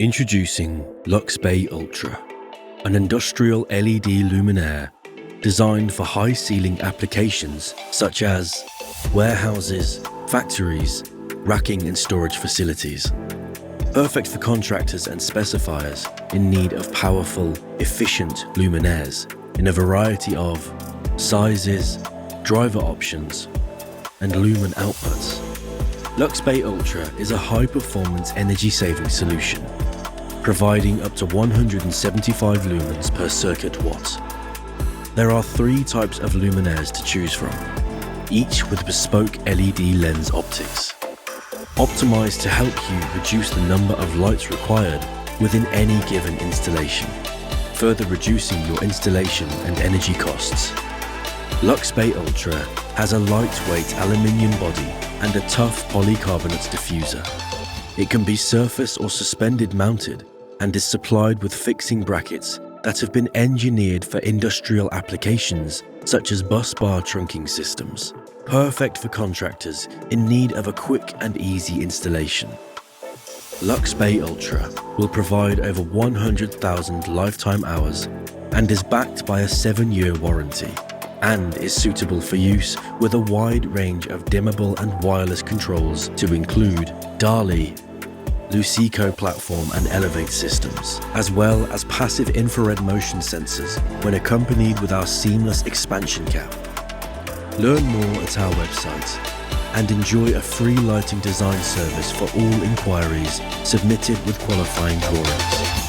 Introducing Luxbay Ultra, an industrial LED luminaire designed for high ceiling applications such as warehouses, factories, racking and storage facilities. Perfect for contractors and specifiers in need of powerful, efficient luminaires in a variety of sizes, driver options, and lumen outputs. Luxbay Ultra is a high-performance energy-saving solution, providing up to 175 lumens per circuit watt. There are 3 types of luminaires to choose from, each with bespoke LED lens optics, optimized to help you reduce the number of lights required within any given installation, further reducing your installation and energy costs. Luxbay Ultra has a lightweight aluminium body and a tough polycarbonate diffuser. It can be surface or suspended mounted and is supplied with fixing brackets that have been engineered for industrial applications such as bus bar trunking systems, perfect for contractors in need of a quick and easy installation. Luxbay Ultra will provide over 100,000 lifetime hours and is backed by a 7-year warranty, and is suitable for use with a wide range of dimmable and wireless controls to include DALI, Luceco platform and elevate systems, as well as passive infrared motion sensors when accompanied with our seamless expansion cap. Learn more at our website and enjoy a free lighting design service for all inquiries submitted with qualifying drawings.